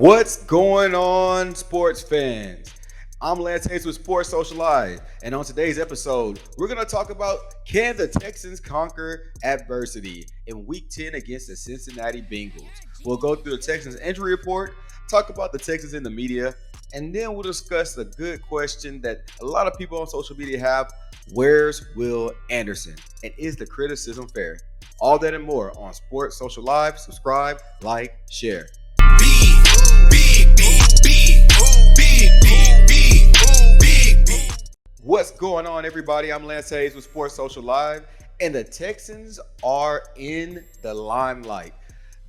What's going on, sports fans? I'm Lance Hayes with Sports Social Live, and on today's episode, we're going to talk about can the Texans conquer adversity in Week 10 against the Cincinnati Bengals. We'll go through the Texans injury report, talk about the Texans in the media, and then we'll discuss the good question that a lot of people on social media have: where's Will Anderson? And is the criticism fair? All that and more on Sports Social Live. Subscribe, like, share. What's going on, everybody? I'm Lance Hayes with Sports Social Live, and the Texans are in the limelight.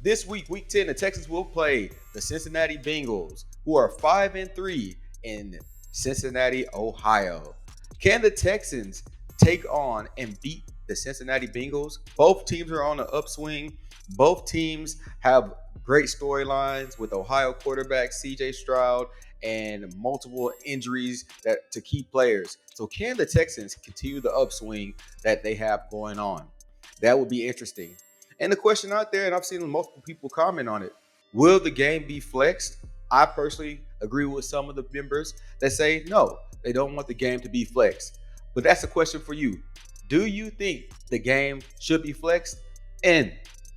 This week, Week 10, the Texans will play the Cincinnati Bengals, who are 5-3 in Cincinnati, Ohio. Can the Texans take on and beat the Cincinnati Bengals? Both teams are on the upswing. Both teams have great storylines with Ohio quarterback CJ Stroud and multiple injuries to key players. So can the Texans continue the upswing that they have going on? That would be interesting. And the question out there, and I've seen multiple people comment on it, will the game be flexed? I personally agree with some of the members that say no, they don't want the game to be flexed. But that's a question for you. Do you think the game should be flexed? And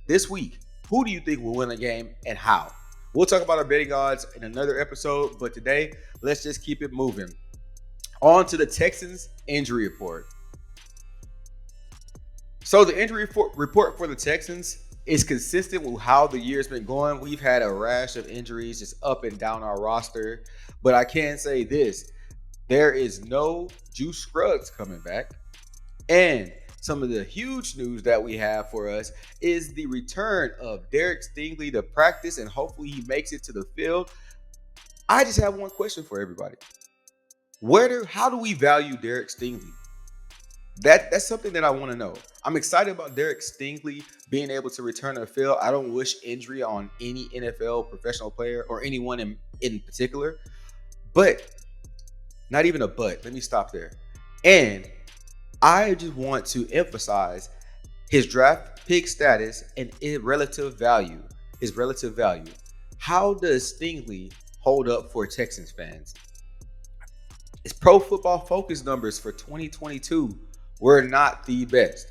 this week, who do you think will win the game and how? We'll talk about our betting odds in another episode, but today, let's just keep it moving. On to the Texans injury report. So the injury report for the Texans is consistent with how the year's been going. We've had a rash of injuries just up and down our roster, but I can say this: there is no Juice Scruggs coming back. And some of the huge news that we have for us is the return of Derek Stingley to practice, and hopefully he makes it to the field. I just have one question for everybody. How do we value Derek Stingley? That's something that I want to know. I'm excited about Derek Stingley being able to return to the field. I don't wish injury on any NFL professional player or anyone in particular, but not even a but. Let me stop there. And I just want to emphasize his draft pick status and his relative value. How does Stingley hold up for Texans fans? His Pro Football Focus numbers for 2022 were not the best.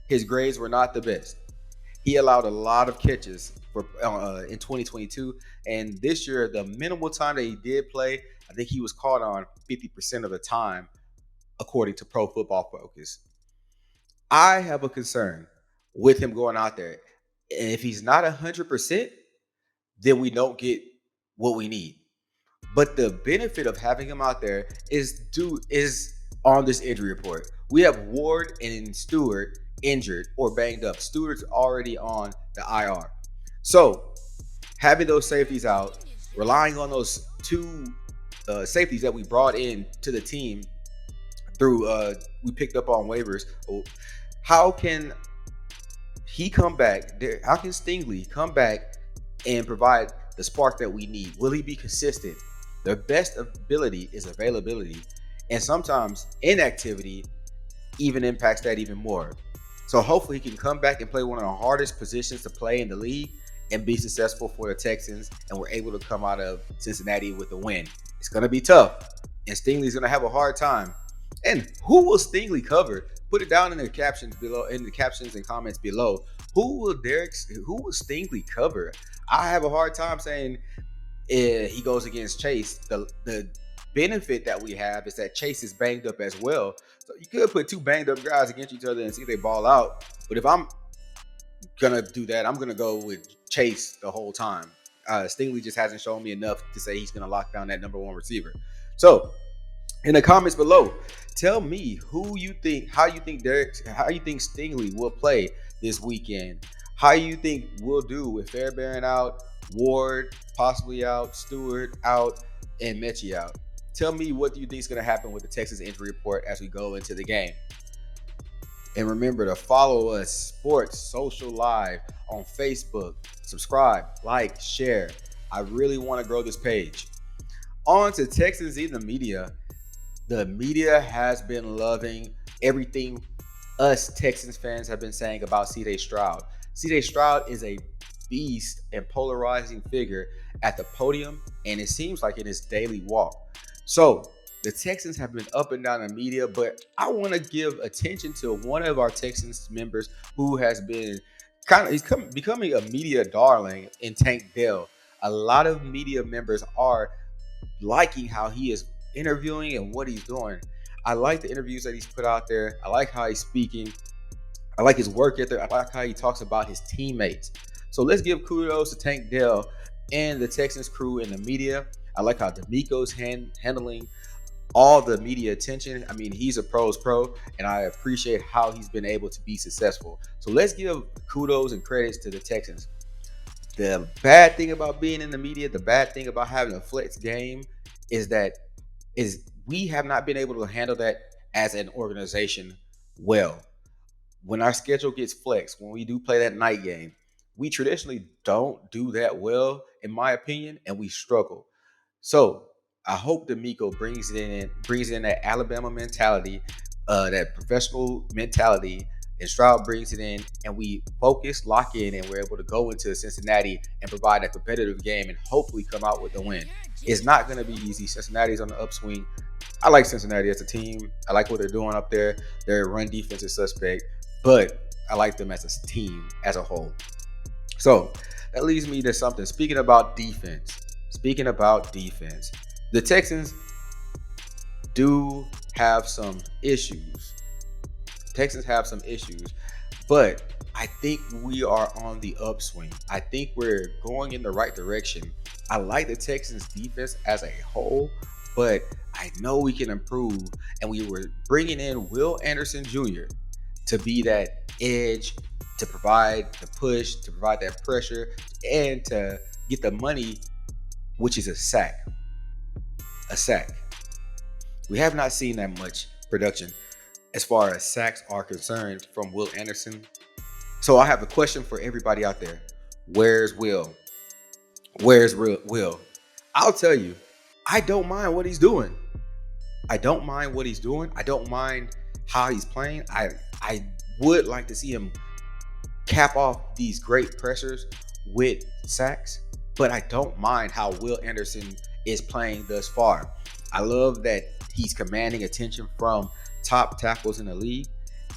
His grades were not the best. He allowed a lot of catches in 2022, and this year, the minimal time that he did play, I think he was caught on 50% of the time, according to Pro Football Focus. I have a concern with him going out there. And if he's not 100%, then we don't get what we need. But the benefit of having him out there is on this injury report. We have Ward and Stewart injured or banged up. Stewart's already on the IR. So having those safeties out, relying on those two safeties that we brought in to the team through we picked up on waivers. How can he come back? How can Stingley come back and provide the spark that we need? Will he be consistent? The best ability is availability, and sometimes inactivity even impacts that even more. So hopefully he can come back and play one of the hardest positions to play in the league and be successful for the Texans, and we're able to come out of Cincinnati with a win. It's going to be tough, and Stingley's going to have a hard time. And who will Stingley cover? Put it down in the captions below, in the captions and comments below. Who will Stingley cover? I have a hard time saying he goes against Chase. The benefit that we have is that Chase is banged up as well. So you could put two banged up guys against each other and see if they ball out. But if I'm gonna do that, I'm gonna go with Chase the whole time. Stingley just hasn't shown me enough to say he's gonna lock down that number one receiver. So in the comments below, tell me how you think Stingley will play this weekend. How you think we'll do with Fairbairn out, Ward possibly out, Stewart out, and Mechie out. Tell me what do you think is going to happen with the Texas injury report as we go into the game. And remember to follow us, Sports Social Live, on Facebook. Subscribe, like, share. I really want to grow this page. On to Texans in the media. The media has been loving everything us Texans fans have been saying about CJ Stroud. CJ Stroud is a beast and polarizing figure at the podium, and it seems like in his daily walk. So the Texans have been up and down in the media, but I want to give attention to one of our Texans members who has been becoming a media darling in Tank Dell. A lot of media members are liking how he is interviewing and what he's doing. I like the interviews that he's put out there. I like how he's speaking. I like his work ethic. I like how he talks about his teammates. So let's give kudos to Tank Dell and the Texans crew in the media. I like how D'Amico's handling all the media attention. I mean, he's a pro's pro, and I appreciate how he's been able to be successful. So let's give kudos and credits to the Texans. The bad thing about being in the media, the bad thing about having a flex game is we have not been able to handle that as an organization well. When our schedule gets flexed, when we do play that night game, we traditionally don't do that well, in my opinion, and we struggle. So I hope D'Amico brings in that Alabama mentality, that professional mentality, and Stroud brings it in, and we focus, lock in, and we're able to go into Cincinnati and provide a competitive game and hopefully come out with the win. It's not going to be easy. Cincinnati's on the upswing. I like Cincinnati as a team. I like what they're doing up there. Their run defense is suspect, but I like them as a team as a whole. So that leads me to something. Speaking about defense, the Texans do have some issues. But I think we are on the upswing. I think we're going in the right direction. I like the Texans defense as a whole, but I know we can improve. And we were bringing in Will Anderson Jr. to be that edge, to provide the push, to provide that pressure, and to get the money, which is a sack. We have not seen that much production as far as sacks are concerned from Will Anderson. So I have a question for everybody out there. Where's Will? I'll tell you, I don't mind what he's doing. I don't mind how he's playing. I would like to see him cap off these great pressures with sacks, but I don't mind how Will Anderson is playing thus far. I love that he's commanding attention from top tackles in the league.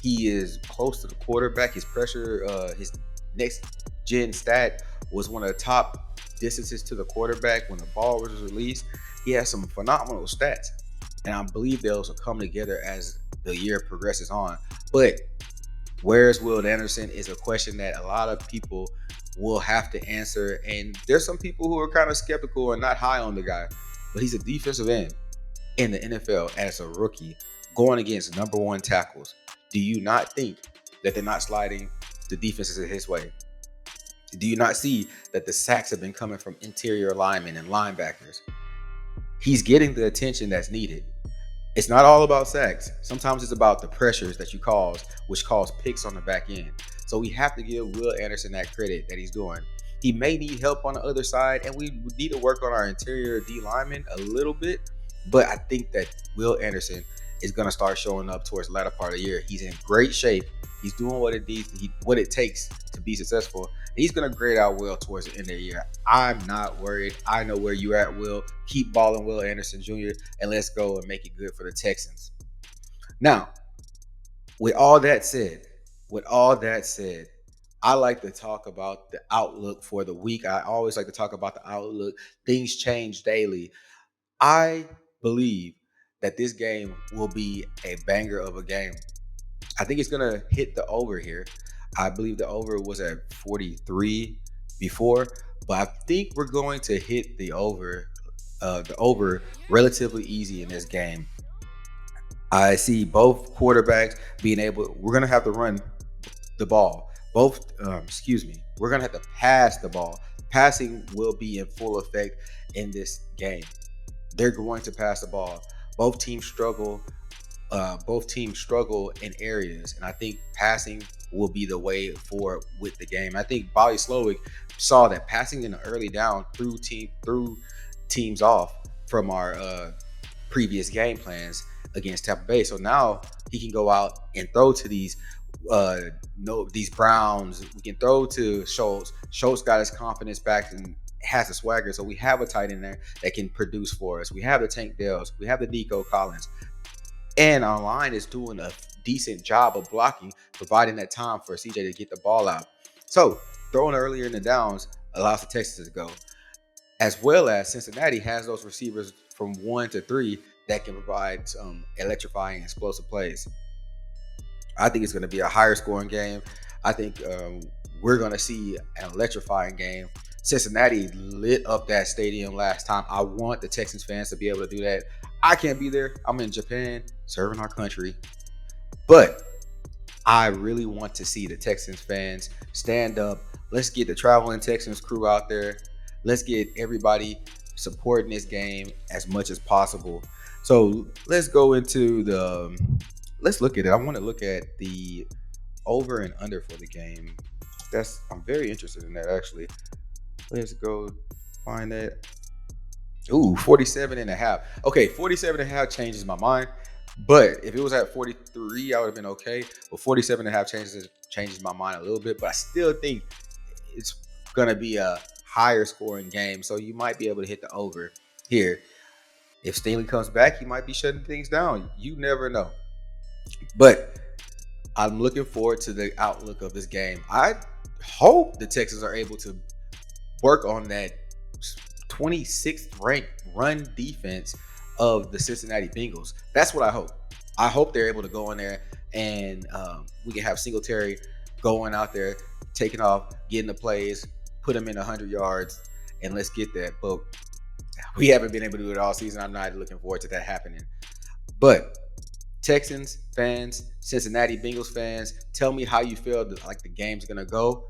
He is close to the quarterback. His pressure, his next gen stat was one of the top distances to the quarterback when the ball was released. He has some phenomenal stats, and I believe those will come together as the year progresses on. But where's Will Anderson is a question that a lot of people will have to answer, and there's some people who are kind of skeptical and not high on the guy, but he's a defensive end in the NFL as a rookie going against number one tackles. Do you not think that they're not sliding the defenses his way? Do you not see that the sacks have been coming from interior linemen and linebackers? He's getting the attention that's needed. It's not all about sacks. Sometimes it's about the pressures that you cause, which cause picks on the back end. So we have to give Will Anderson that credit that he's doing. He may need help on the other side, and we need to work on our interior D linemen a little bit. But I think that Will Anderson is going to start showing up towards the latter part of the year. He's in great shape. He's doing what it takes to be successful. And he's going to grade out well towards the end of the year. I'm not worried. I know where you're at, Will. Keep balling, Will Anderson Jr., and let's go and make it good for the Texans. Now, with all that said, I like to talk about the outlook for the week. I always like to talk about the outlook. Things change daily. I believe that this game will be a banger of a game. I think it's going to hit the over here. I believe the over was at 43 before, but I think we're going to hit the over relatively easy in this game. I see both quarterbacks being able, we're going to have to run the ball. We're going to have to pass the ball. Passing will be in full effect in this game. They're going to pass the ball. Both teams struggle in areas, and I think passing will be the way forward with the game. I think Bobby Slowick saw that passing in the early down threw teams off from our previous game plans against Tampa Bay. So now he can go out and throw to these no, these Browns. We can throw to Schultz. Schultz got his confidence back and has a swagger. So we have a tight end there that can produce for us. We have the Tank Dells. We have the Nico Collins. And our line is doing a decent job of blocking, providing that time for CJ to get the ball out. So throwing earlier in the downs allows the Texans to go. As well as Cincinnati has those receivers from 1 to 3 that can provide some electrifying, explosive plays. I think it's going to be a higher scoring game. I think we're going to see an electrifying game. Cincinnati lit up that stadium last time. I want the Texans fans to be able to do that. I can't be there. I'm in Japan serving our country. But I really want to see the Texans fans stand up. Let's get the traveling Texans crew out there. Let's get everybody supporting this game as much as possible. So let's go into let's look at it. I want to look at the over and under for the game. I'm very interested in that, actually. Let's go find that. Ooh, 47.5. Okay, 47.5 changes my mind. But if it was at 43, I would have been okay. But 47.5 changes my mind a little bit. But I still think it's going to be a higher scoring game. So you might be able to hit the over here. If Stingley comes back, he might be shutting things down. You never know. But I'm looking forward to the outlook of this game. I hope the Texans are able to work on that 26th ranked run defense of the Cincinnati Bengals. That's what I hope. I hope they're able to go in there and we can have Singletary going out there, taking off, getting the plays, put them in 100 yards, and let's get that. But we haven't been able to do it all season. I'm not looking forward to that happening. But Texans fans, Cincinnati Bengals fans, tell me how you feel like the game's going to go.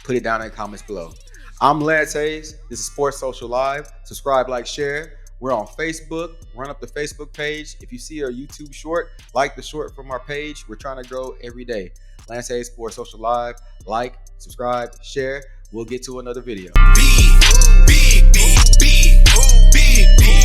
Put it down in the comments below. I'm Lance Hayes. This is Sports Social Live. Subscribe, like, share. We're on Facebook. Run up the Facebook page. If you see a YouTube short, like the short from our page. We're trying to grow every day. Lance Hayes, Sports Social Live. Like, subscribe, share. We'll get to another video. Big, big, big, big, big, big.